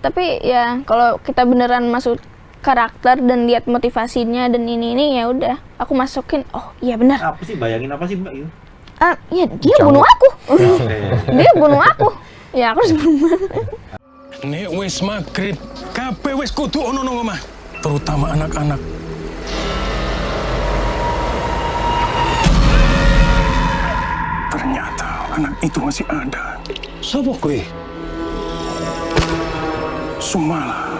Tapi ya kalau kita beneran masuk karakter dan lihat motivasinya dan ini ya udah aku masukin. Oh iya benar. Apa sih, bayangin apa sih Mbak itu? Ya dia bunuh aku. Dia bunuh aku. Ya aku harus bunuh. Nek wis magrib, kabeh wis kudu ono nang omah, terutama anak-anak. Ternyata anak itu masih ada. Sopo kowe? Sumala.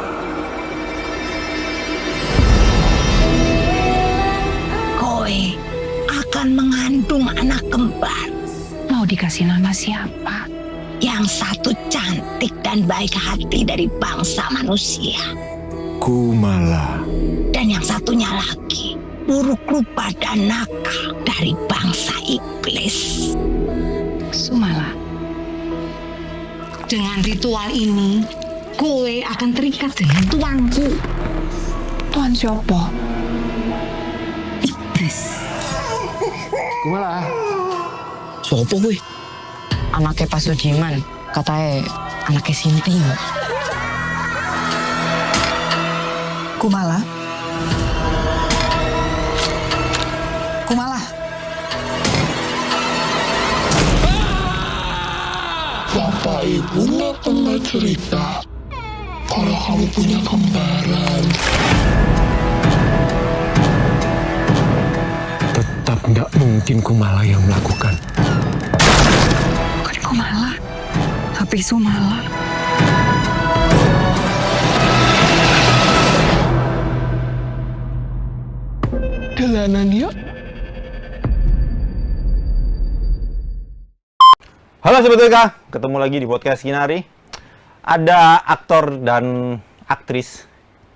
Kowe akan mengandung anak kembar. Mau dikasih nama siapa? Yang satu cantik dan baik hati dari bangsa manusia. Kumala. Dan yang satunya lagi buruk rupa dan nakal dari bangsa iblis. Sumala. Dengan ritual ini, kowe akan terikat dengan tuanku. Tuan siapa? Iblis. Kumala. Sopo kuwi? Anaknya Pak Sujiman, katanya anaknya Sinti. Kumala. Kumala. Bapak Ibu nggak pernah cerita kalau kamu punya kembaran. Tetap nggak mungkin Kumala yang melakukan. Bukan Kumala, tapi Sumala. Dalanan yuk. Halo Sobat WK, ketemu lagi di podcast Kinari. Ada aktor dan aktris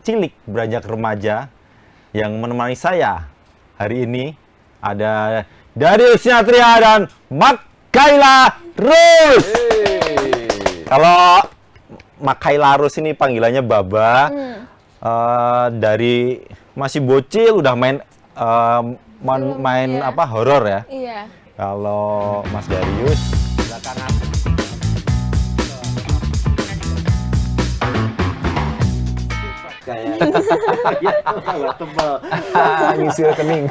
cilik beranjak remaja yang menemani saya hari ini. Ada Darius Sinatria dan Makaila Rus. Kalau Makaila Rus ini panggilannya Baba. Dari masih bocil udah main Iya. horor ya. Iya. Kalau Mas Darius belakangan kayak tebal. Ngisi rekening.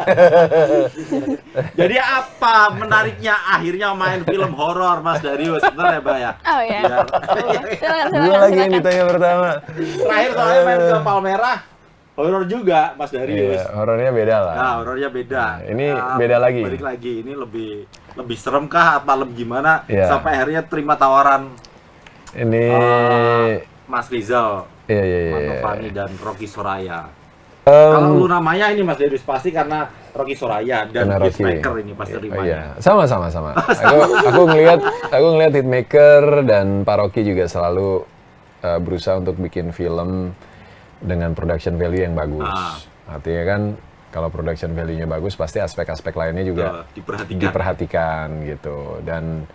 Jadi apa menariknya akhirnya main film horor Mas Darius? Benar ya, Mbak ya? Oh ya. Silakan. Gue lagi yang ditanya pertama. Terakhir soalnya main ke Palmerah, horor juga Mas Darius. Iya, horornya beda lah. Nah, horornya beda. Ini beda lagi. Balik lagi, ini lebih serem kah apa lebih gimana? Iya. Sampai akhirnya terima tawaran Ini Mas Rizal, iya. Manovani dan Rocky Soraya. Kalau lu namanya ini Mas Darius pasti karena Rocky Soraya dan Karena Rocky. Hitmaker ini pasti terimanya. Iya, sama. Aku ngelihat Hitmaker dan Pak Rocky juga selalu berusaha untuk bikin film dengan production value yang bagus. Artinya kan kalau production value-nya bagus pasti aspek-aspek lainnya juga diperhatikan gitu. Dan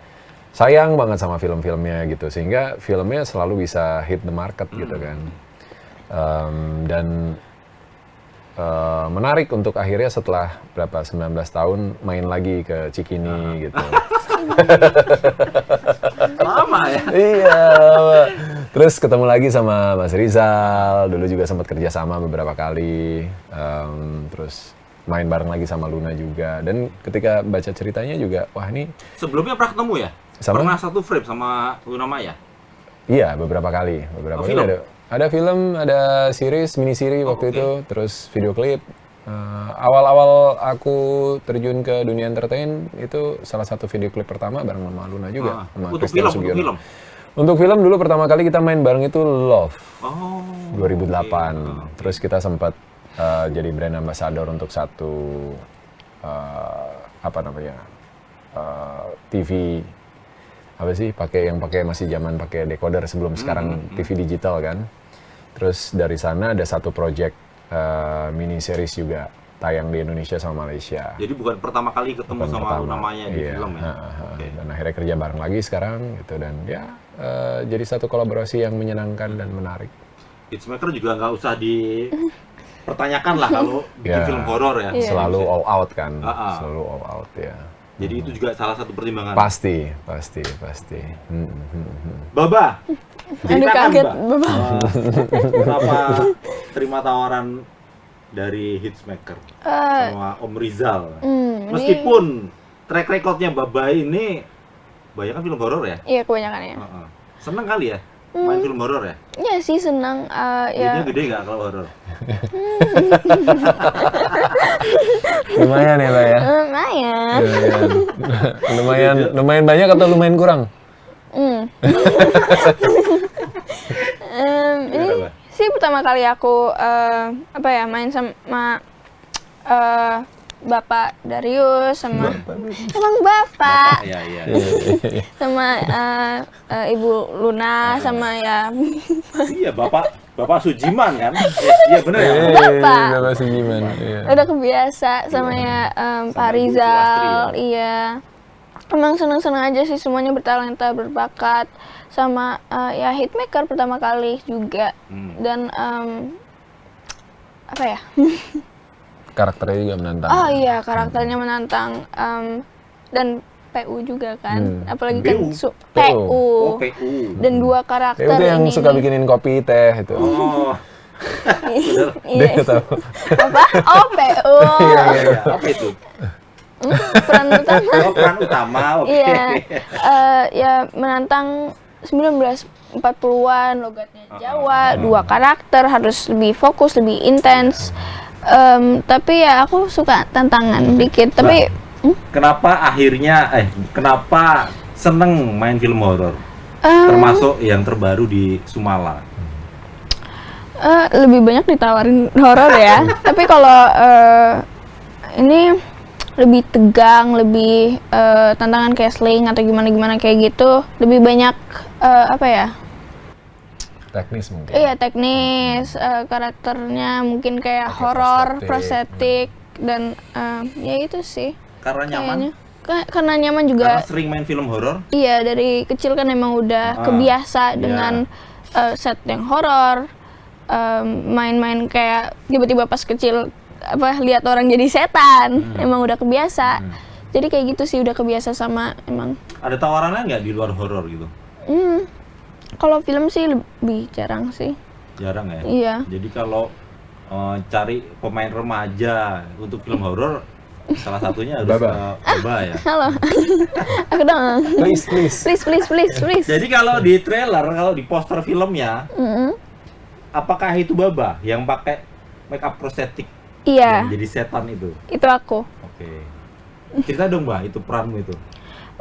sayang banget sama film-filmnya gitu, sehingga filmnya selalu bisa hit the market gitu kan. Dan menarik untuk akhirnya setelah 19 tahun main lagi ke Cikini gitu. Lama ya? Iya, lama. Terus ketemu lagi sama Mas Rizal, dulu juga sempat kerja sama beberapa kali. Terus main bareng lagi sama Luna juga. Dan ketika baca ceritanya juga, wah ini... Sebelumnya pernah ketemu ya? Pernah satu frame sama Luna Maya? Iya, beberapa kali. Kali ada film, ada series, mini series waktu itu, terus video klip. Awal-awal aku terjun ke dunia entertain itu salah satu video klip pertama bareng sama Luna juga. Sama Untuk Christian film? Sugiono. Untuk film dulu pertama kali kita main bareng itu Love. 2008. Terus kita sempat jadi brand ambassador untuk satu TV masih zaman pakai decoder sebelum sekarang TV digital kan. Terus dari sana ada satu project mini series juga tayang di Indonesia sama Malaysia. Jadi bukan pertama kali ketemu sama Luna Maya di film ya? Dan akhirnya kerja bareng lagi sekarang gitu, dan ya jadi satu kolaborasi yang menyenangkan dan menarik. Hitmaker juga nggak usah dipertanyakan lah kalau bikin film horor ya. Selalu all out kan, selalu all out ya. Jadi itu juga salah satu pertimbangan. Pasti. Baba, Aduh, ceritakan kaget, Mbak. Baba. Kenapa terima tawaran dari Hitmaker sama Om Rizal? Meskipun track recordnya Baba ini banyak kan film horor ya? Iya, kebanyakan ya. Heeh. Seneng kali ya main film horor ya? Iya sih, senang. Duitnya Ya, gede nggak kalau horor? Lumayan ya, Mbak ya. lumayan. Lumayan banyak atau lumayan kurang? Ini Mbak? sih pertama kali aku main sama Bapak Darius sama emang Bapak Iya. sama Ibu Luna sama ya Iya, Bapak Sujiman kan? Iya bener ya. Bapak. Bapak Sujiman. Iya. udah kebiasa sama ya Pak Ibu Rizal. Sulastri Iya, emang seneng-seneng aja sih, semuanya bertalenta, berbakat, sama ya Hitmaker pertama kali juga. Dan apa ya, Karakternya juga menantang. oh iya, karakternya menantang, dan PU juga kan, apalagi kan BU? PU. Oh, PU. Dan dua karakter Itu yang ini suka nih. bikinin kopi teh itu. Oh, Iya. Dia tahu. Apa? Oh, PU. iya. Apa itu? Peran utama. Oh, peran utama. Oke. Iya, ya menantang 1940-an, logatnya Jawa, dua karakter, harus lebih fokus, lebih intens. Tapi ya aku suka tantangan dikit, tapi Kenapa seneng main film horor? Termasuk yang terbaru di Sumala. lebih banyak ditawarin horor ya. Tapi kalau ini lebih tegang, lebih tantangan kayak Sling atau gimana kayak gitu, lebih banyak apa ya? Teknis mungkin. Iya, teknis, karakternya mungkin kayak Pakai horor, prostetik. prostetik, dan ya itu sih. Karena nyaman. Kayaknya. Karena nyaman juga. Karena sering main film horor. Iya, dari kecil kan emang udah kebiasa dengan set yang horor, main-main kayak tiba-tiba pas kecil lihat orang jadi setan, emang udah kebiasa. Jadi kayak gitu sih, udah kebiasa sama emang. Ada tawarannya nggak di luar horor gitu? Kalau film sih lebih jarang sih. Jarang ya? Iya. Jadi kalau cari pemain remaja untuk film horor, salah satunya harus Baba. Baba ya. Halo, aku dong. Please. Please. Jadi kalau di trailer, kalau di poster filmnya, apakah itu Baba yang pakai make up prostetik Iya, yang jadi setan itu? itu aku. Oke. Cerita dong Mbak, itu peranmu itu.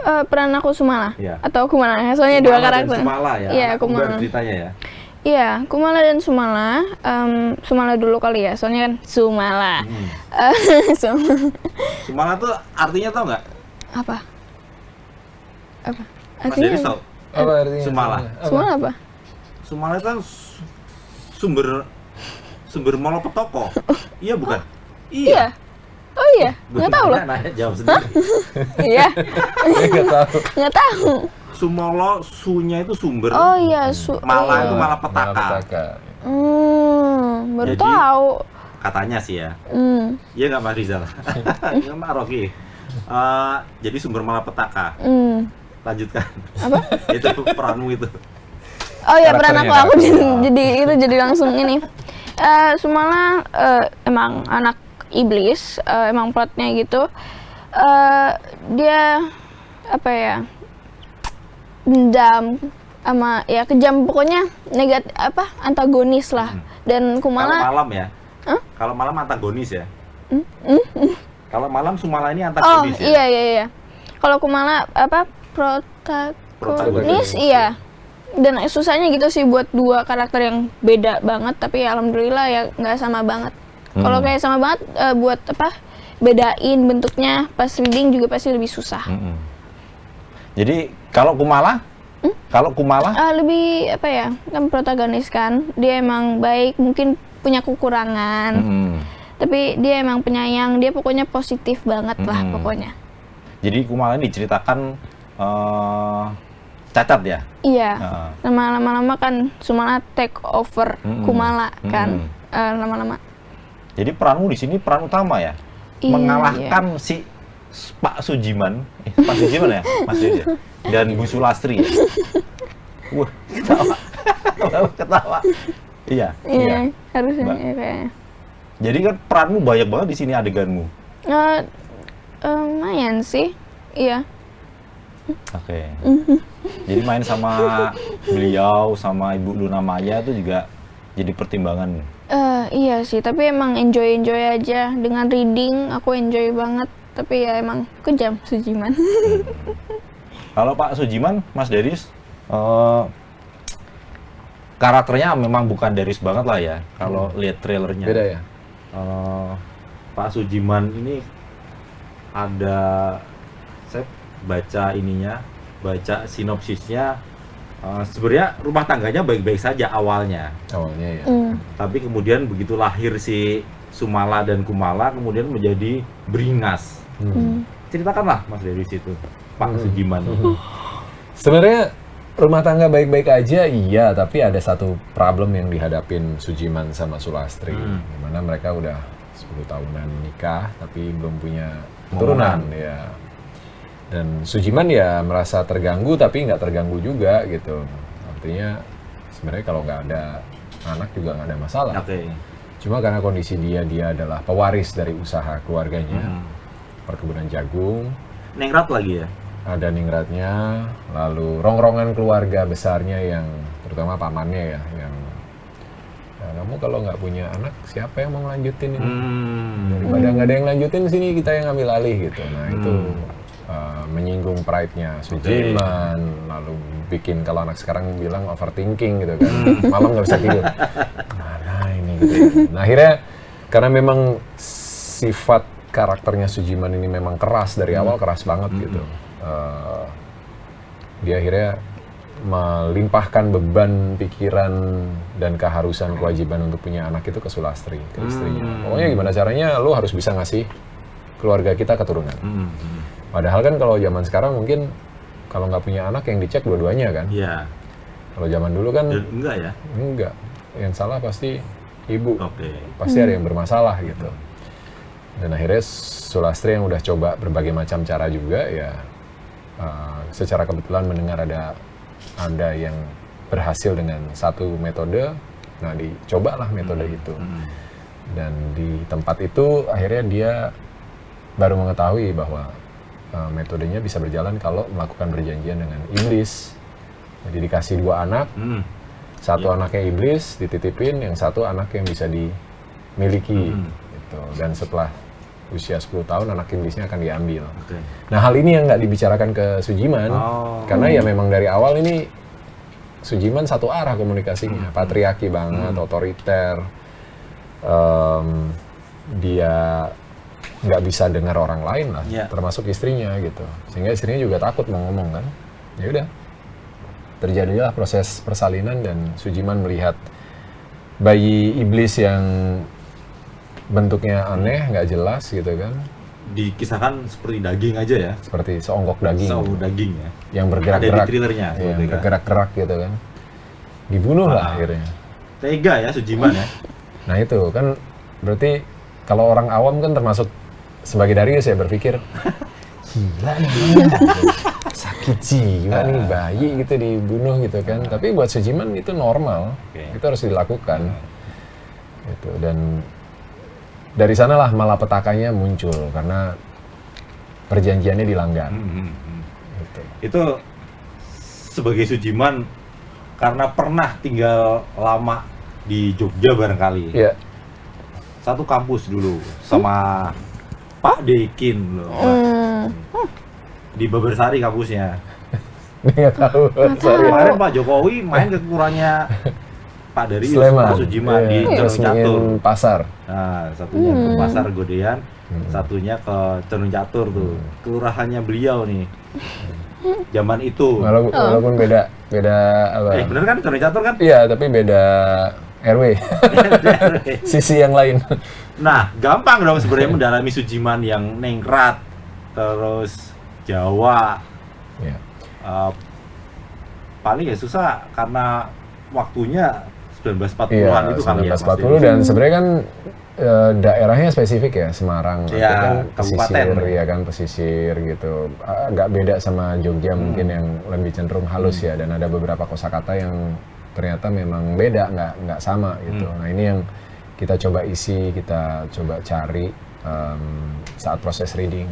Peran aku Sumala Iya. atau Kumala, soalnya dua Sumala dan karakter. Sumala ya. Iya, anak kembar Kumala. ceritanya ya. Iya, Kumala dan Sumala. Sumala dulu kali ya, soalnya kan Sumala. Sumala tuh artinya tau nggak? Apa? Mas Artinya Deris apa? tau? Apa artinya? Sumala. Sumala apa? Sumala itu kan sumber Molopetoko. Iya bukan? Iya. Oh iya, nggak tahu loh. Nanya jawab sendiri. Iya, Nggak tahu. nggak tahu. Sumolo, sunya itu sumber. Oh iya, Mala iya. itu malapetaka. Malapetaka. Baru Jadi- tahu. Katanya sih ya. Hmm, Iya nggak Mas Rizal? Iya Mbak Rocky. Jadi sumber malapetaka. hmm. Lanjutkan. Apa? Itu peranmu itu. Oh iya, peran Karakternya, aku karakternya. jadi langsung ini. Sumala emang anak iblis, emang plotnya gitu. Dia apa ya, dendam sama ya kejam, pokoknya antagonis lah. Dan Kalau Kumala malam ya. Kalau malam antagonis ya. Kalau malam Sumala ini oh antagonis ya. iya. Kalau Kumala protagonis, iya. Dan susahnya gitu sih buat dua karakter yang beda banget, tapi ya alhamdulillah ya nggak sama banget. Kalau kayak sama banget, buat bedain bentuknya pas reading juga pasti lebih susah. Jadi kalau Kumala? Kalau Kumala? Lebih kan protagonis kan, dia emang baik, mungkin punya kekurangan, tapi dia emang penyayang, dia pokoknya positif banget lah pokoknya. Jadi Kumala ini diceritakan cacat ya? Iya, lama-lama kan Sumala take over Kumala kan, lama-lama. Jadi peranmu di sini peran utama ya? Iya. Mengalahkan si Pak Sujiman ya, Mas Dedi, dan Bu Sulastri. Wah, ketawa. Iya. Harusnya Mbak. ya kayaknya. Jadi kan peranmu banyak banget di sini adeganmu. Lumayan sih, iya. Oke. Jadi main sama beliau, sama Ibu Luna Maya itu juga jadi pertimbangan. Iya sih, tapi emang enjoy aja dengan reading. Aku enjoy banget, tapi ya emang kejam Sujiman. Kalau Pak Sujiman, Mas Deris, karakternya memang bukan Deris banget lah ya. Kalau lihat trailernya. Beda ya? Pak Sujiman ini ada, saya baca sinopsisnya. Sebenarnya rumah tangganya baik-baik saja awalnya. Awalnya ya. Tapi kemudian begitu lahir si Sumala dan Kumala, kemudian menjadi beringas. Ceritakanlah Mas dari situ, Pak Sujiman. Sebenarnya rumah tangga baik-baik aja, iya. Tapi ada satu problem yang dihadapin Sujiman sama Sulastri. Dimana mereka udah 10 tahunan nikah, tapi belum punya keturunan. Ya. Dan Sujiman ya merasa terganggu, tapi nggak terganggu juga gitu. Artinya sebenarnya kalau nggak ada anak juga nggak ada masalah. Oke. Cuma karena kondisi dia adalah pewaris dari usaha keluarganya, perkebunan jagung. Ningrat lagi ya? Ada ningratnya, lalu rongrongan keluarga besarnya yang terutama pamannya ya, yang kamu kalau nggak punya anak siapa yang mau ngelanjutin ini? Daripada nggak ada yang lanjutin sini kita yang ngambil alih gitu. Nah itu menyinggung pride-nya Sujiman, lalu bikin kalau anak sekarang bilang overthinking gitu kan, malam nggak bisa tidur. Mana ini gitu. Nah akhirnya karena memang sifat karakternya Sujiman ini memang keras dari awal, keras banget gitu. Dia akhirnya melimpahkan beban pikiran dan keharusan kewajiban untuk punya anak itu ke Sulastri, ke istrinya. Pokoknya gimana caranya lu harus bisa ngasih keluarga kita keturunan. Padahal kan kalau zaman sekarang mungkin kalau nggak punya anak yang dicek dua-duanya kan. Iya. Kalau zaman dulu kan Enggak ya? enggak. Yang salah pasti ibu. Oke. Pasti ada yang bermasalah gitu. Dan akhirnya Sulastri yang udah coba berbagai macam cara juga ya secara kebetulan mendengar ada yang berhasil dengan satu metode, nah dicobalah metode itu. Dan di tempat itu akhirnya dia baru mengetahui bahwa metodenya bisa berjalan kalau melakukan perjanjian dengan iblis. Jadi dikasih 2 anak, satu anaknya iblis dititipin, yang satu anak yang bisa dimiliki. Gitu. Dan setelah usia 10 tahun anak iblisnya akan diambil. Nah hal ini yang nggak dibicarakan ke Sujiman, karena ya memang dari awal ini Sujiman satu arah komunikasinya, patriarki banget, otoriter. Dia nggak bisa dengar orang lain lah, termasuk istrinya gitu. Sehingga istrinya juga takut mau ngomong kan. Ya udah, terjadilah proses persalinan dan Sujiman melihat bayi iblis yang bentuknya aneh, nggak jelas gitu kan. Dikisahkan seperti daging aja ya? Seperti seonggok daging. Seonggok daging ya? Yang bergerak-gerak. Ada di trailernya. Yang bergerak-gerak gitu kan. Dibunuh lah akhirnya. Tega ya Sujiman ya? Nah itu kan berarti kalau orang awam kan termasuk sebagai Darius ya berpikir gila nih, sakit jiwa nih bayi gitu dibunuh gitu kan. Tapi buat Sujiman itu normal, itu harus dilakukan. Gitu. Dan dari sanalah malapetakannya muncul karena perjanjiannya dilanggar. Gitu. Itu sebagai Sujiman karena pernah tinggal lama di Jogja barangkali. Iya. Satu kampus dulu sama Pak Dekin loh. Di Babarsari kampusnya. Nggak tahu. Kemarin Pak Jokowi main ke kurannya Pak Darius, Pak Sujiman di Cenung Catur. Pasar. Nah, satunya ke Pasar Godean, satunya ke Cenung Catur tuh. Kelurahannya beliau nih. Zaman itu. Walaupun beda apa? Bener kan Cenung Catur kan? Iya, tapi beda RW. Sisi yang lain. Nah, gampang dong sebenarnya mendalami Sujiman yang nengkrat, terus Jawa. Ya. Paling ya susah karena waktunya 1940-an itu kan ya. 1940 dan sebenarnya kan daerahnya spesifik ya, Semarang itu Ya, kan kabupaten. pesisir ya kan, pesisir gitu. Agak beda sama Jogja mungkin yang lebih cenderung halus ya, dan ada beberapa kosakata yang ternyata memang beda, nggak sama gitu. Nah ini yang kita coba isi, kita coba cari saat proses reading,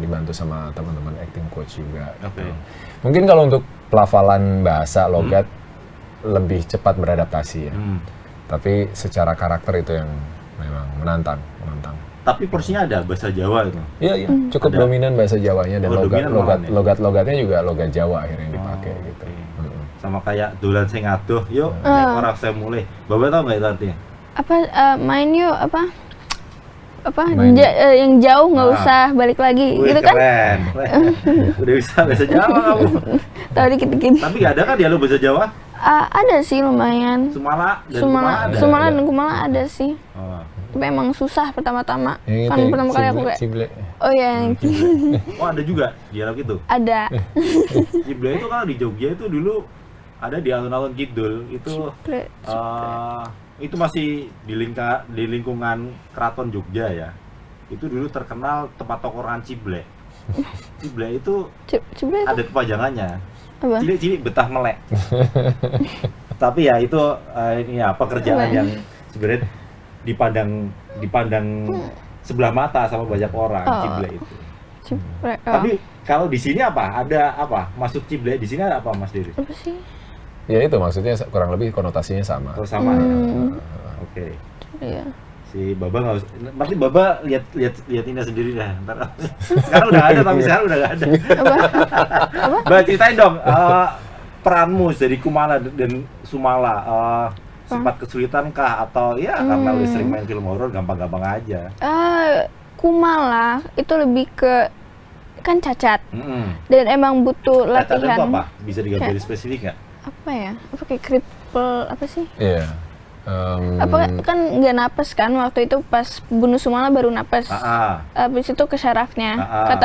dibantu sama teman-teman acting coach juga. Oke. Gitu. Mungkin kalau untuk pelafalan bahasa logat lebih cepat beradaptasi ya. Tapi secara karakter itu yang memang menantang. Tapi porsinya ada bahasa Jawa itu. Iya, cukup Ada. dominan bahasa Jawanya dan Oh, dominan malahan ya? logatnya juga logat Jawa akhirnya yang dipakai gitu. Oke. Sama kayak dolan sing adoh, yuk nek ora saya mulai. Bapak tahu nggak itu artinya? Apa main yuk apa Main. yang jauh nggak usah balik lagi Wih, gitu kan? keren. Udah bisa bahasa Jawa kamu. Tahu dikit-dikit. Tapi nggak ada kan dialog bahasa Jawa? Ada sih lumayan. Sumala dan Kumala ada. Sumala dan Kumala ada sih. Oh. Tapi emang susah pertama-tama. Yang itu Kan yang pertama kali aku kayak, Cible. oh ya yang Oh ada juga dialog itu. ada. Cible itu kalau di Jogja itu dulu ada di alun-alun Kidul itu itu masih di lingkungan Keraton Jogja ya. Itu dulu terkenal tempat tongkrongan Cible. Cible itu Cible itu ada kepanjangannya. apa? Cilik-cilik betah melek. Tapi ya itu ini ya pekerjaan Apa? yang sebenarnya dipandang sebelah mata sama banyak orang Cible itu. Cible. Tapi kalau di sini apa? Ada apa? Maksud Cible di sini ada apa, Mas Diri? Apa sih? Ya itu maksudnya kurang lebih konotasinya sama. Kalau sama ya. Oke. Iya. Si Baba nggak usah. Nanti Baba lihat ini sendiri dah. Ntar. Sekarang udah ada tapi sekarang udah nggak ada. Mbak ceritain dong peranmu dari Kumala dan Sumala. Sempat kesulitan kah atau ya karena lu sering main film horor gampang-gampang aja? Kumala itu lebih ke kan cacat dan emang butuh Cacat itu latihan. apa? Bisa digambarin spesifik nggak? Apa ya? Apa kayak cripple apa sih? Iya. Apa kan nggak napes kan waktu itu pas bunuh Sumala baru napes. Habis itu ke syarafnya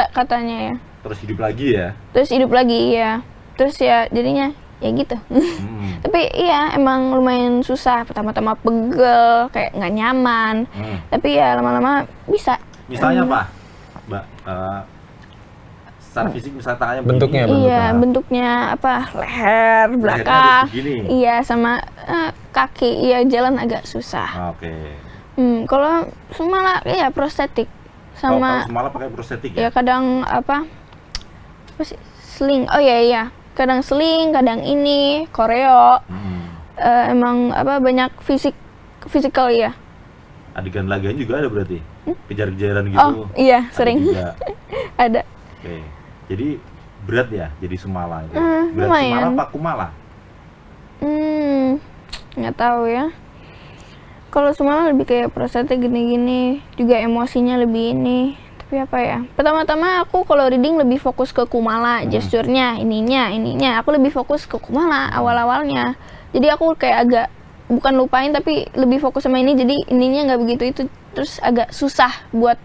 katanya ya. Terus hidup lagi ya? Terus hidup lagi ya. Terus ya jadinya ya gitu. Tapi iya emang lumayan susah. Pertama-tama pegel kayak nggak nyaman. Tapi ya lama-lama bisa. Misalnya apa, Mbak? Secara fisik misalnya tangannya Bentuknya, begini. Iya bentuknya apa leher belakang. harus begini. Iya sama kaki. Iya jalan agak susah. Oke. Kalau Sumala ya prostetik Oh, sama kalau malah pakai prostetik ya ya? kadang apa sih sling. Oh iya kadang sling kadang ini koreo. Emang apa banyak fisikal ya. Adegan lagian juga ada berarti? Kejar-kejaran gitu? Oh iya Ada sering juga. ada. Oke. Jadi berat ya jadi Sumala itu? Berat lumayan. Sumala apa Kumala? Nggak tahu ya. Kalau Sumala lebih kayak prosesnya gini-gini, juga emosinya lebih ini. Tapi apa ya? Pertama-tama aku kalau reading lebih fokus ke Kumala, gesturnya, ininya. Aku lebih fokus ke Kumala awal-awalnya. Jadi aku kayak agak bukan lupain tapi lebih fokus sama ini. Jadi ininya nggak begitu itu. Terus agak susah buat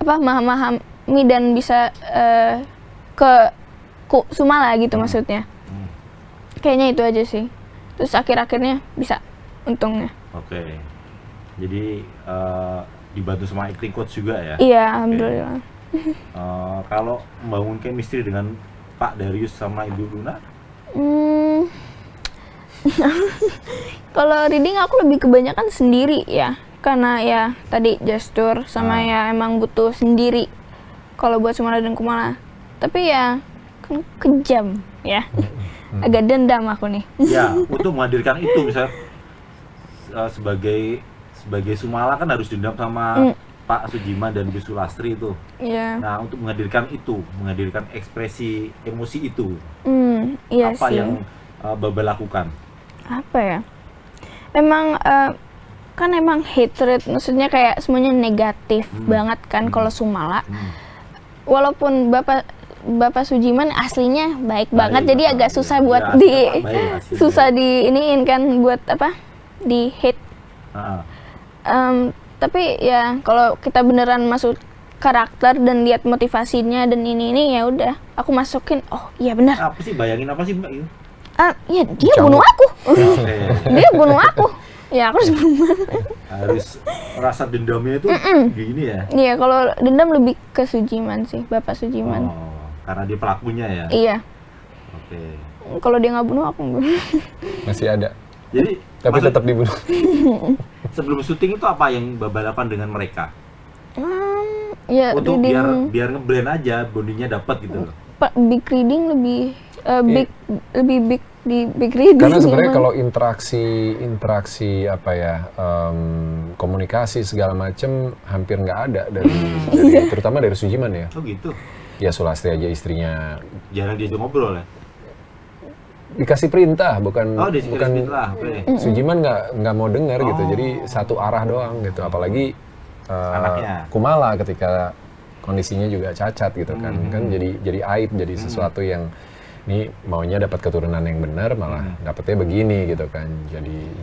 apa memahami dan bisa ke Sumala gitu maksudnya. Kayaknya itu aja sih. Terus akhir-akhirnya bisa untungnya. Oke. Jadi dibantu sama acting coach juga ya? Iya, alhamdulillah. Kalau membangun chemistry dengan Pak Darius sama Ibu Luna? Kalau reading aku lebih kebanyakan sendiri ya. Karena ya tadi gestur sama ya emang butuh sendiri. Kalau buat Sumala dan Kumala. Tapi ya kan kejam ya. Agak dendam aku nih. Ya, untuk menghadirkan itu misalnya sebagai Sumala kan harus dendam sama Pak Sujiman dan Bu Sulastri itu. Iya. Nah, untuk menghadirkan ekspresi emosi itu, Iya apa sih. yang Baba lakukan? Apa ya? Emang kan emang hatred, maksudnya kayak semuanya negatif banget kan kalau Sumala. Walaupun Bapak Sujiman aslinya baik banget, jadi agak susah buat susah diiniin kan buat apa? Di hate. Tapi ya kalau kita beneran masuk karakter dan lihat motivasinya dan ini ya udah aku masukin. Oh iya benar. Apa sih bayangin apa sih Mbak itu? Ya dia bunuh aku. Dia bunuh aku. Ya aku harus berubah. Harus rasa dendamnya itu gini ya. Iya, kalau dendam lebih ke Sujiman sih, Bapak Sujiman. Oh, karena dia pelakunya ya. Iya. Oke. Kalau dia nggak bunuh aku nggak. Masih ada. Jadi Tapi maksud- tetap dibunuh. sebelum syuting itu apa yang balapan dengan mereka? Ya Untuk reading biar ngeblend aja bondingnya dapat gitu loh. big reading lebih lebih big di big reading. Karena sebenarnya emang. kalau interaksi apa ya, komunikasi segala macem hampir nggak ada dari terutama dari Sujiman ya. Oh gitu. Ya Sulastri aja istrinya Jarang diajak ngobrol ya. dikasih perintah, bukan Oh, dia bukan lah. Oke. Sujiman nggak mau dengar gitu. Jadi satu arah doang gitu. Apalagi Anaknya. Kumala ketika kondisinya juga cacat gitu kan. Kan jadi aib, jadi sesuatu yang ini maunya dapat keturunan yang benar malah dapetnya begini gitu kan.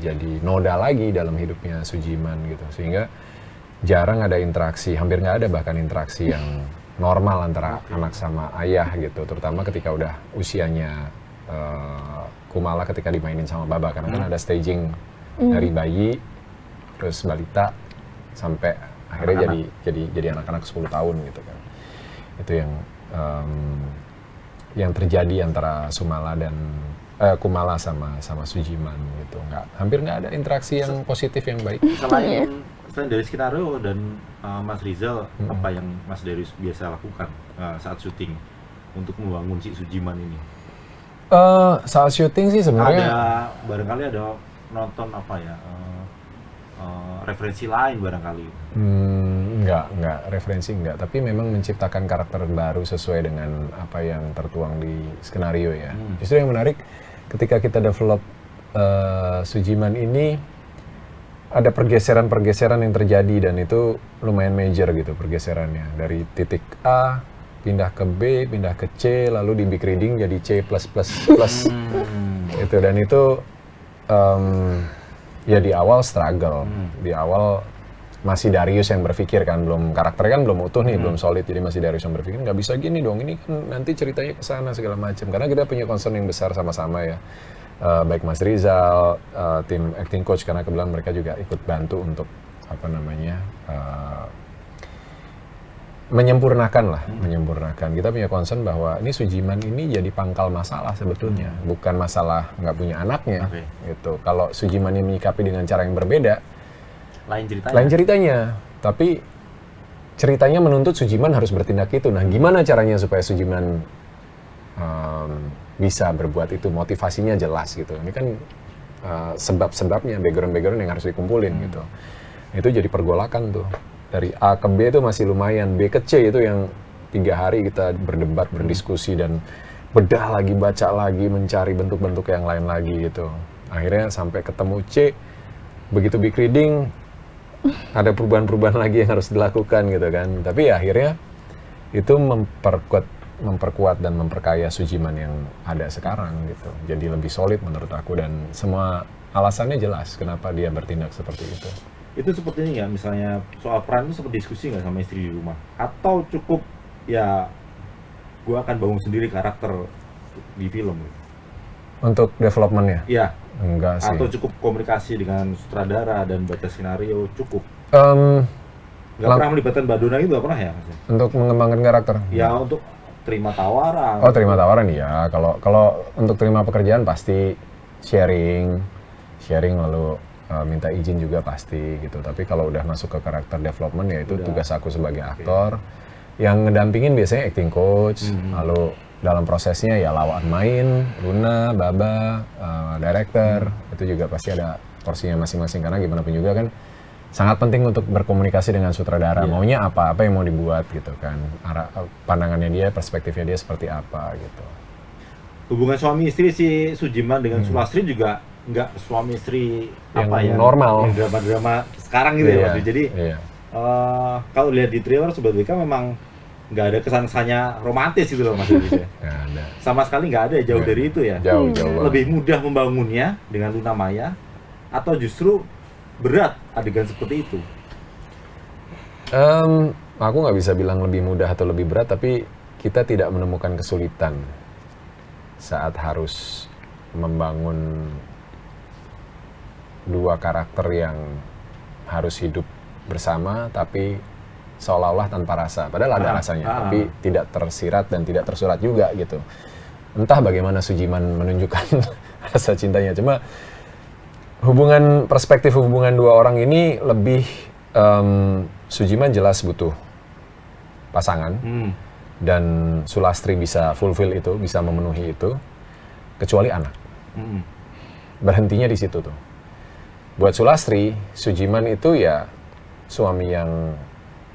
Jadi noda lagi dalam hidupnya Sujiman gitu. Sehingga jarang ada interaksi, hampir nggak ada bahkan interaksi yang normal antara anak sama ayah gitu. Terutama ketika udah usianya Kumala ketika dimainin sama Baba, karena kan ada staging dari bayi terus balita sampai akhirnya jadi anak-anak 10 tahun gitu kan. Itu yang terjadi antara Kumala sama Sujiman gitu. Hampir nggak ada interaksi yang positif yang baik. Selain dari skenario dan Mas Rizal, apa yang Mas Darius biasa lakukan saat syuting untuk membangun si Sujiman ini? Saat syuting sih sebenarnya Barangkali ada nonton apa ya, referensi lain barangkali. Enggak, referensi enggak, tapi memang menciptakan karakter baru sesuai dengan apa yang tertuang di skenario ya. Justru yang menarik ketika kita develop Sujiman ini ada pergeseran-pergeseran yang terjadi dan itu lumayan major gitu pergeserannya. Dari titik A pindah ke B, pindah ke C, lalu di big reading jadi C+++. Itu dan itu ya di awal struggle, di awal masih Darius yang berpikir kan, karakternya kan belum utuh nih, belum solid, jadi masih Darius yang berpikir nggak bisa gini dong, ini kan nanti ceritanya ke sana segala macam. Karena kita punya concern yang besar sama-sama ya, baik Mas Rizal, tim acting coach, karena kebetulan mereka juga ikut bantu untuk apa namanya menyempurnakan. Kita punya concern bahwa ini Sujiman ini jadi pangkal masalah sebetulnya, bukan masalah nggak punya anaknya. Gitu. Kalau Sujiman ini menyikapi dengan cara yang berbeda, lain ceritanya. Tapi ceritanya menuntut Sujiman harus bertindak itu. Nah, gimana caranya supaya Sujiman bisa berbuat itu? Motivasinya jelas gitu. Ini kan sebab-sebabnya, background yang harus dikumpulin gitu. Itu jadi pergolakan tuh. Dari A ke B itu masih lumayan, B ke C itu yang 3 hari kita berdebat, berdiskusi dan bedah lagi, baca lagi, mencari bentuk-bentuk yang lain lagi gitu. Akhirnya sampai ketemu C, begitu big reading ada perubahan-perubahan lagi yang harus dilakukan gitu kan. Tapi ya, akhirnya itu memperkuat dan memperkaya Sujiman yang ada sekarang gitu. Jadi lebih solid menurut aku dan semua alasannya jelas kenapa dia bertindak seperti itu. Itu seperti ini ya, misalnya soal peran itu sempat diskusi nggak sama istri di rumah? Atau cukup ya gue akan bangun sendiri karakter di film? Untuk development-nya? Iya. Enggak sih. Atau cukup komunikasi dengan sutradara dan baca skenario cukup? Nggak pernah melibatkan Mbak Dona itu, nggak pernah ya? Untuk mengembangkan karakter? Ya untuk terima tawaran. Oh, terima tawaran ya. Kalau untuk terima pekerjaan pasti sharing lalu minta izin juga pasti gitu. Tapi kalau udah masuk ke karakter development ya itu tugas aku sebagai aktor. Yang ngedampingin biasanya acting coach. Lalu dalam prosesnya ya lawan main, Luna, Baba, director, itu juga pasti ada porsinya masing-masing. Karena gimana pun juga kan sangat penting untuk berkomunikasi dengan sutradara. Maunya apa yang mau dibuat gitu kan. Pandangannya dia, perspektifnya dia seperti apa gitu. Hubungan suami istri si Sujiman dengan Sulastri juga nggak suami istri yang apa ya, normal, yang drama-drama sekarang gitu ya Mas. Jadi kalau lihat di trailer sebetulnya memang nggak ada kesan-kesannya romantis gitu loh Mas. Nggak ada. Sama sekali nggak ada, jauh dari itu ya. Jauh. Lebih mudah membangunnya dengan Luna Maya atau justru berat adegan seperti itu? Aku nggak bisa bilang lebih mudah atau lebih berat, tapi kita tidak menemukan kesulitan saat harus membangun dua karakter yang harus hidup bersama tapi seolah-olah tanpa rasa. Padahal ada rasanya, tapi tidak tersirat dan tidak tersurat juga gitu. Entah bagaimana Sujiman menunjukkan rasa cintanya. Cuma perspektif hubungan dua orang ini lebih Sujiman jelas butuh pasangan dan Sulastri bisa fulfill itu, bisa memenuhi itu, kecuali anak. Berhentinya di situ tuh. Buat Sulastri, Sujiman itu ya suami yang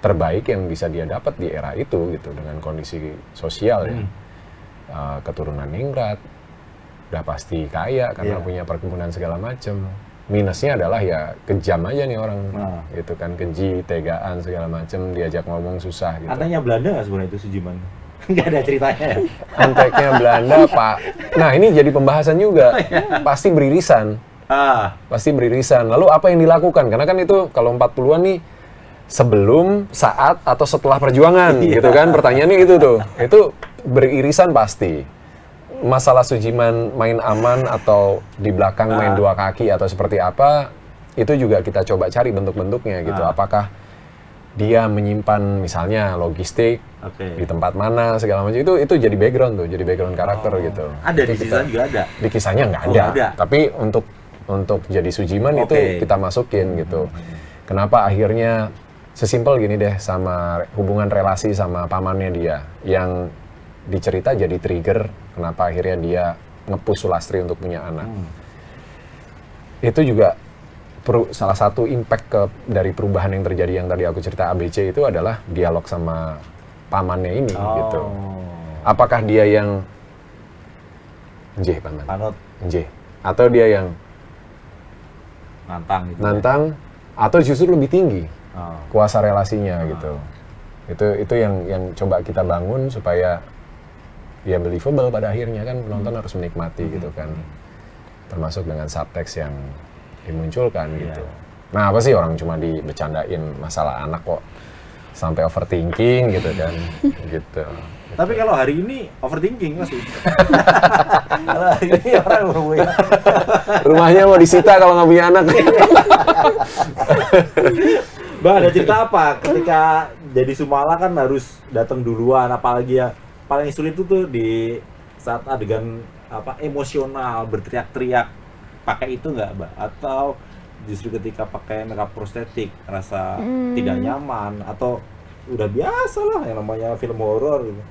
terbaik yang bisa dia dapat di era itu gitu, dengan kondisi sosial ya. Keturunan ningrat, udah pasti kaya karena punya perkebunan segala macem. Minusnya adalah ya kejam aja nih orang, gitu kan, keji, tegaan segala macem, diajak ngomong susah gitu. Katanya Belanda nggak sebenarnya itu Sujiman? Nggak ada ceritanya ya? Anteknya Belanda, Pak. Nah ini jadi pembahasan juga, pasti beririsan. Pasti beririsan. Lalu apa yang dilakukan? Karena kan itu kalau 40-an nih, sebelum, saat, atau setelah perjuangan, gitu kan, pertanyaannya itu tuh. Itu beririsan pasti. Masalah Sujiman main aman atau di belakang main dua kaki atau seperti apa, itu juga kita coba cari bentuk-bentuknya gitu. Apakah dia menyimpan misalnya logistik di tempat mana segala macam, itu jadi background tuh, jadi background karakter gitu. Ada di kisah juga ada? Di kisahnya nggak ada. Tapi untuk jadi Sujiman itu kita masukin gitu. Kenapa akhirnya sesimpel gini deh, sama hubungan relasi sama pamannya dia yang dicerita jadi trigger kenapa akhirnya dia nge-push Sulastri untuk punya anak. Itu juga salah satu impact dari perubahan yang terjadi yang tadi aku cerita ABC itu adalah dialog sama pamannya ini gitu. Apakah dia yang paman? Atau dia yang nantang atau justru lebih tinggi kuasa relasinya gitu. Itu yang coba kita bangun supaya ya believable pada akhirnya, kan penonton harus menikmati gitu kan, termasuk dengan subtext yang dimunculkan gitu. Nah apa sih orang cuma dibecandain masalah anak kok sampai overthinking gitu kan gitu. Tapi kalau hari ini overthinking masih. Kalau hari ini orang rumahnya mau disita kalau nggak punya anak. Mbak, ada cerita apa ketika jadi Sumala kan harus datang duluan, apalagi ya paling sulit itu tuh di saat adegan emosional, berteriak-teriak, pakai itu nggak, Mbak? Atau justru ketika pakai makeup prostetik rasa tidak nyaman, atau udah biasa lah yang namanya film horor gitu?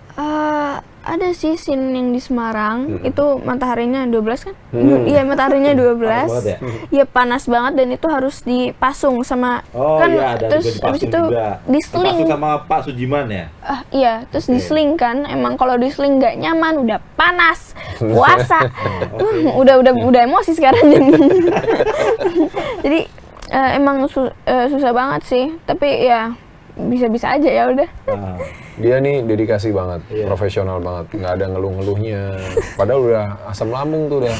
Ada sih scene yang di Semarang, itu mataharinya 12 kan? Iya, mataharinya 12. Panas banget ya? Iya, panas banget, dan itu harus dipasung sama terus habis itu diseling sama Pak Sujiman ya? Iya, terus diseling kan. Emang kalau diseling nggak nyaman, udah panas, puasa. Udah emosi sekarang. Jadi emang susah banget sih, tapi ya bisa-bisa aja ya udah. Dia nih dedikasi banget, profesional banget, nggak ada ngeluh-ngeluhnya. Padahal udah asam lambung tuh udah.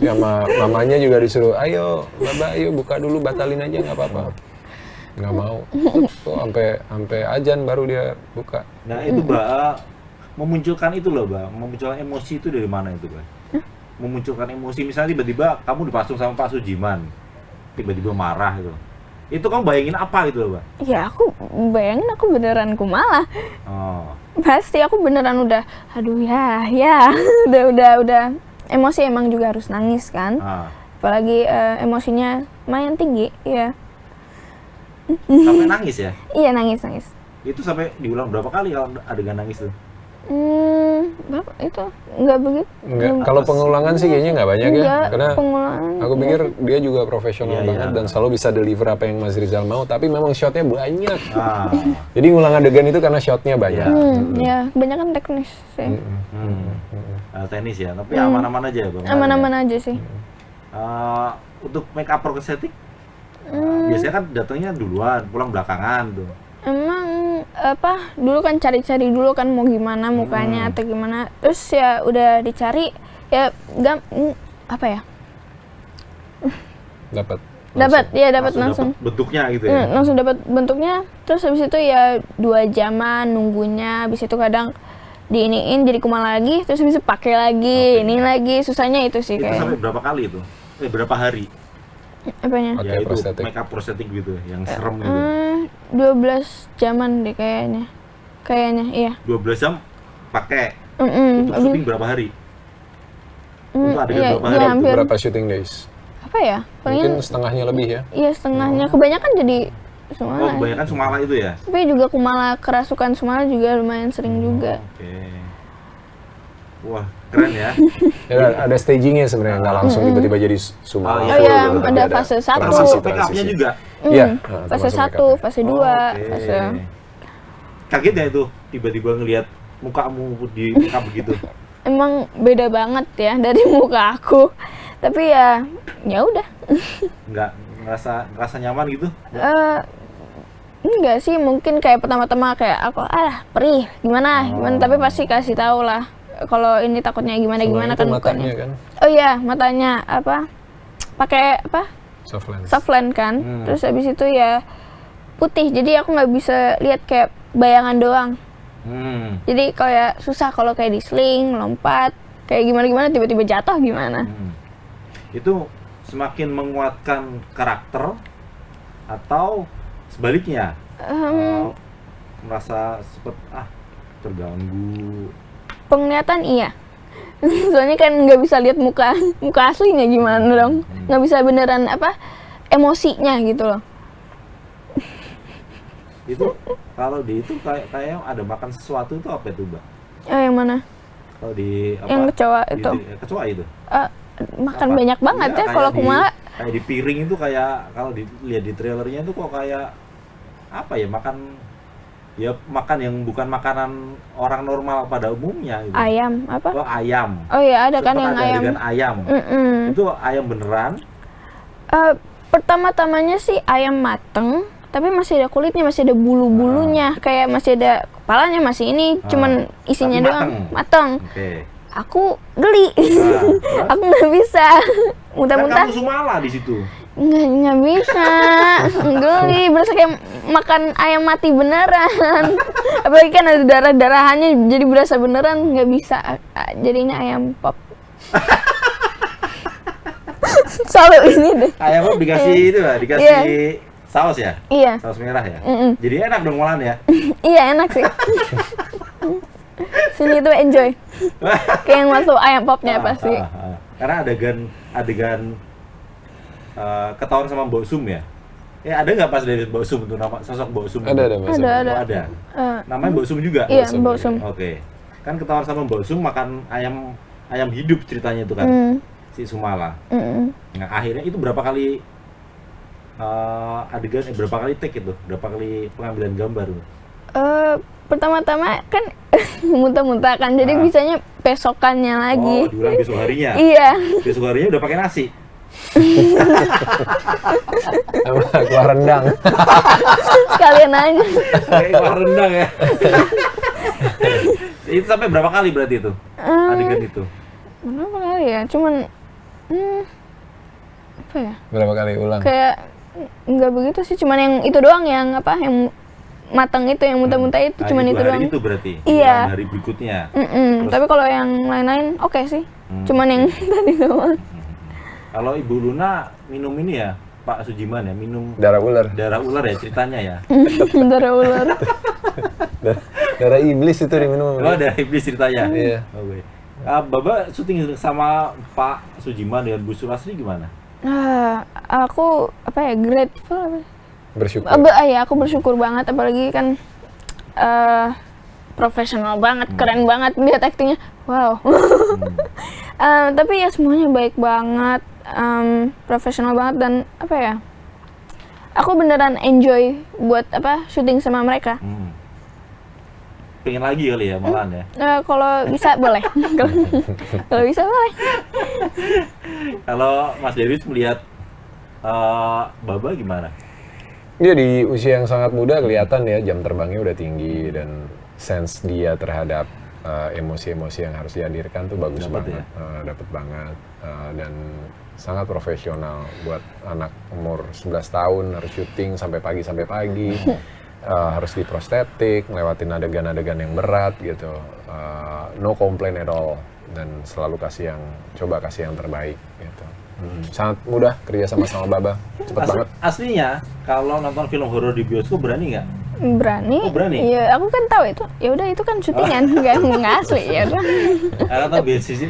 Ya mamanya juga disuruh, ayo Mbak, ayo buka dulu, batalin aja nggak apa-apa. Nggak mau. Tuh sampai ajan baru dia buka. Nah itu Mbak, memunculkan itu loh Mbak, memunculkan emosi itu dari mana itu Mbak? Memunculkan emosi, misalnya tiba-tiba kamu dipasung sama Pak Sujiman, tiba-tiba marah gitu. Itu kamu bayangin apa gitu loh, Mbak? Ya aku bayangin aku beneran Kumala. Pasti aku beneran udah, aduh ya, udah emosi, emang juga harus nangis kan. Apalagi emosinya lumayan tinggi, ya. Sampai nangis ya? Iya, nangis. Itu sampai diulang berapa kali kalau adegan nangis tuh? Berapa? Itu nggak begitu. Kalau pengulangan sih kayaknya nggak banyak ya, karena pengulangan, aku pikir dia juga profesional banget dan selalu bisa deliver apa yang Mas Rizal mau, tapi memang shotnya banyak. Jadi ngulang adegan itu karena shotnya banyak. Ya, kebanyakan teknis sih. Teknis ya, tapi aman-aman aja ya Bang? Aman-aman aja sih. Untuk make up prostetik, biasanya kan datangnya duluan, pulang belakangan tuh. Emang dulu kan cari-cari dulu kan mau gimana mukanya atau gimana, terus ya udah dicari ya dapat langsung bentuknya gitu ya, langsung dapat bentuknya. Terus habis itu ya 2 jaman nunggunya, habis itu kadang diiniin jadi Kumala lagi, terus bisa pakai lagi, ini lagi, susahnya itu sih Itu kayak. sampai berapa kali itu? Berapa hari? Apanya? Pakai Ya itu prostetik. make up prostetik gitu, yang serem gitu. 12 jaman deh kayaknya. Kayaknya, iya. 12 jam pakai. Untuk Aduh, syuting berapa hari? Untuk adegan iya, berapa iya, hari? hampir. Berapa shooting days? Apa ya? Mungkin Paling setengahnya lebih ya. iya setengahnya. Kebanyakan jadi Oh, Sumala. kebanyakan Sumala itu ya? Tapi juga Kumala kerasukan Sumala juga lumayan sering juga. Oke. Wah, keren ya. Ya, ada stagingnya sebenarnya, nggak langsung tiba-tiba jadi Sumala. Oh, Oh iya, full, tapi ada fase 1. transisi, Termasuk make up-nya juga? Iya. Fase 1, fase 2, fase. Kaget ya itu tiba-tiba ngelihat mukamu di make up begitu. Emang beda banget ya dari muka aku. Tapi ya udah. Nggak ngerasa nyaman gitu? Enggak sih, mungkin kayak pertama-tama kayak aku perih gimana tapi pasti kasih tahu lah kalau ini takutnya gimana Selain kan itu mukanya. matanya kan, Oh iya, matanya pakai soft lens. soft lens kan. Terus habis itu ya putih, jadi aku nggak bisa lihat kayak bayangan doang. Jadi kayak susah kalau kayak di sling, lompat, kayak gimana tiba-tiba jatuh gimana. Itu semakin menguatkan karakter atau sebaliknya? Merasa seperti terganggu. Penglihatan iya. Soalnya kan nggak bisa lihat muka aslinya gimana dong. Nggak bisa beneran emosinya gitu loh. Itu kalau di itu kayak ada makan sesuatu itu apa itu, Mbak? Yang mana? Kalau di Yang kecoa di- itu. kecoa itu. Makan Apa? banyak banget Iya, ya kayak kalau di- Kumala. Kayak di piring itu kayak kalau dilihat di trailernya itu kok kayak apa ya, makan yang bukan makanan orang normal pada umumnya gitu. Ayam apa? Oh, ayam. Oh iya ada kan Sempat yang ada ayam. adegan ayam. Itu ayam beneran. Pertama-tamanya sih ayam mateng, tapi masih ada kulitnya, masih ada bulu-bulunya, kayak masih ada kepalanya masih ini, cuman isinya Tapi doang mateng. Oke. Aku geli, Nah, aku nggak bisa, kan muntah-muntah kamu Sumala di situ. nggak bisa, geli, berasa kayak makan ayam mati beneran. Apalagi kan ada darah-darahannya, jadi berasa beneran, nggak bisa, jadinya ayam pop. Selalu ini deh. Ayam apa dikasih itu lah, dikasih Iya. saus ya? Iya, Saus merah ya? Jadi enak dong malahan ya? iya enak sih. Sini tuh enjoy. Kayak yang masuk ayam popnya pasti. Karena adegan ketahuan sama Mbok Sum ya? Ada nggak pas dari Mbok Sum itu nama sosok Mbok Sum? Ada Mas. Ada. Oh, ada. Namanya Mbok Sum juga? Iya, Mbok Sum. Oke. Kan ketahuan sama Mbok Sum makan ayam hidup ceritanya itu kan? Si Sumala. Nah, akhirnya itu berapa kali adegan, berapa kali take itu? Berapa kali pengambilan gambar? Pertama-tama kan muntah-muntah kan, jadi bisanya besokannya lagi. Oh, diulang besok harinya? Iya. Besok harinya udah pakai nasi? Kuah rendang. Sekalian aja. Kayak kuah rendang ya? Itu sampai berapa kali berarti itu? Adegan itu? Berapa kali ya? Cuman apa ya? Berapa kali ulang? Kayak nggak begitu sih, cuman yang itu doang yang yang matang itu, yang muntah-muntah itu, cuman itu hari doang. itu berarti? Iya. Hari berikutnya? Tapi kalau yang lain-lain oke sih. Cuman yang tadi doang. Kalau Ibu Luna minum ini ya, Pak Sujiman ya, minum Darah ular. darah ular ya ceritanya ya? Darah ular. Darah iblis itu diminum. Oh, darah iblis ceritanya? Iya. Oke. Bapak syuting sama Pak Sujiman dan Bu Sulasri gimana? Aku grateful apa? Bersyukur. Ya aku bersyukur banget, apalagi kan profesional banget, keren banget lihat aktingnya, wow. Tapi ya semuanya baik banget, profesional banget, dan aku beneran enjoy buat syuting sama mereka. Pengen lagi kali ya malahan ya? Kalau bisa boleh, kalau bisa boleh. Kalau Mas Dewi melihat Baba gimana? Dia di usia yang sangat muda kelihatan ya jam terbangnya udah tinggi, dan sense dia terhadap emosi-emosi yang harus dihadirkan tuh bagus Dapet banget, dapet banget, dan sangat profesional buat anak umur 11 tahun harus syuting sampai pagi harus di prostetik, ngelewatin adegan-adegan yang berat gitu. No complain at all, dan selalu coba kasih yang terbaik gitu. Sangat mudah kerja sama Baba, cepet banget. Aslinya kalau nonton film horor di bioskop berani nggak? Berani. Oh, berani? Iya, aku kan tahu itu. Ya udah itu kan syutingan, nggak asli ya udah. Karena tahu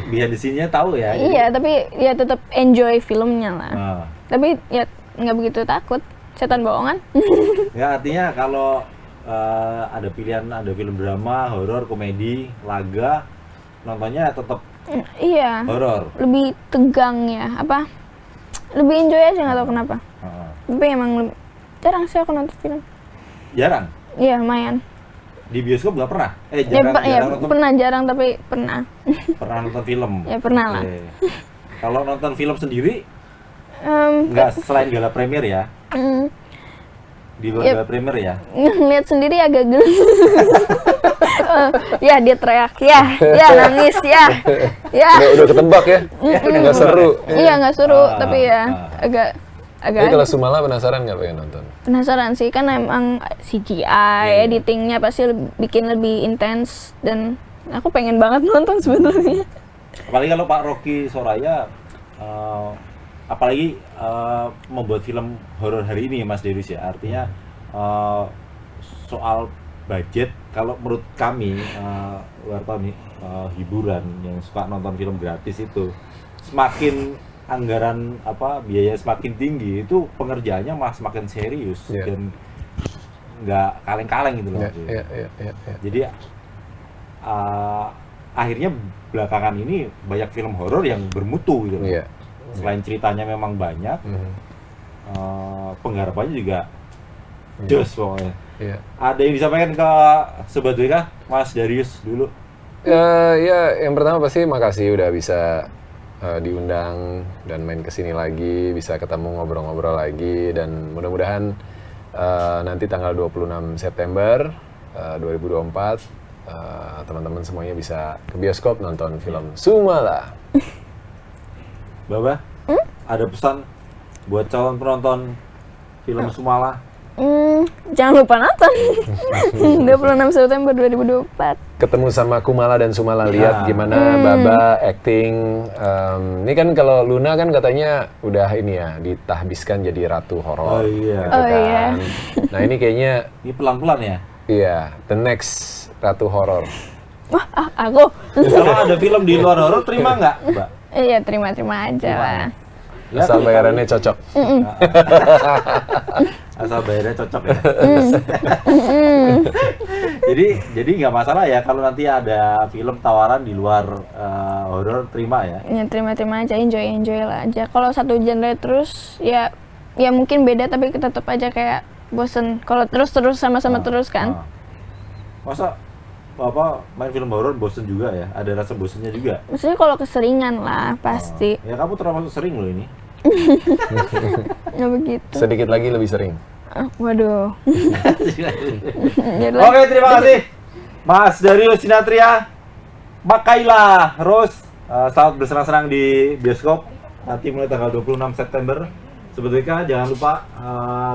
behind the scene-nya tahu ya. Iya, tapi ya tetap enjoy filmnya lah. Nah. Tapi ya nggak begitu takut. Setan bohongan. Ya artinya kalau ada pilihan, ada film drama, horor, komedi, laga, nontonnya tetap Iya. horor. Lebih tegang ya, apa? Lebih enjoy aja nggak tahu kenapa. Tapi emang jarang sih aku nonton film. Jarang? Iya, lumayan. Di bioskop nggak pernah? Jarang nonton. Pernah jarang tapi pernah. Pernah nonton film? Ya pernah lah. Oke. Kalau nonton film sendiri, nggak selain gala premier ya? Di luar gala premier ya? Ngeliat sendiri agak geli. Ya dia teriak, ya nangis, ya. Udah ketebak ya? Nggak seru. Iya nggak seru, tapi ya agak Tapi kalau Sumala penasaran nggak pengen nonton? penasaran sih, kan emang CGI, editingnya pasti bikin lebih intens dan aku pengen banget nonton sebenarnya. Apalagi kalau Pak Rocky Soraya, apalagi membuat film horor hari ini Mas Darius ya, artinya soal budget, kalau menurut kami wartawan hiburan yang suka nonton film gratis itu, semakin anggaran biaya semakin tinggi, itu pengerjaannya malah semakin serius dan nggak kaleng-kaleng gitu loh. Jadi akhirnya belakangan ini banyak film horor yang bermutu gitu loh. Selain ceritanya memang banyak, penggarapannya juga jos pokoknya. Ada yang disampaikan ke Sobat WK, Mas Darius dulu? Ya, yang pertama pasti makasih udah bisa diundang dan main kesini lagi, bisa ketemu ngobrol-ngobrol lagi, dan mudah-mudahan nanti tanggal 26 September 2024 teman-teman semuanya bisa ke bioskop nonton film Sumala. Baba, ada pesan buat calon penonton film Sumala? Jangan lupa nonton. 26 September 2024. Ketemu sama Kumala dan Sumala, lihat gimana Baba acting. Ini kan kalau Luna kan katanya udah ini ya, ditahbiskan jadi ratu horor. Oh iya. Gitu kan. Nah ini kayaknya Ini pelan-pelan ya? iya, the next ratu horor. Wah, aku. Kalau ada film di luar horor, terima nggak, Mbak? Iya, terima aja lah. Asal bayarannya cocok. Asal bayarnya cocok ya. Jadi nggak masalah ya kalau nanti ada film tawaran di luar horor, terima ya. Ya terima aja, enjoy lah aja. Kalau satu genre terus ya mungkin beda, tapi tetap aja kayak bosen. Kalau terus sama-sama terus kan. Masa main film horor bosen juga ya? Ada rasa bosennya juga? Maksudnya kalau keseringan lah pasti. Ya kamu termasuk sering loh ini. Nggak begitu. Sedikit lagi lebih sering. Waduh. Oke, terima kasih Mas Darius Sinatria, Makaila Rose. Selamat bersenang-senang di bioskop nanti mulai tanggal 26 September. Sebetulnya jangan lupa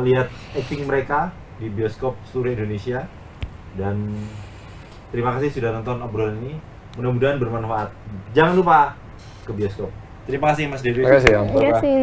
lihat acting mereka di bioskop seluruh Indonesia. Dan terima kasih sudah nonton obrolan ini. Mudah-mudahan bermanfaat. Jangan lupa ke bioskop. Terima kasih Mas Darius. Terima kasih, Om. Terima kasih.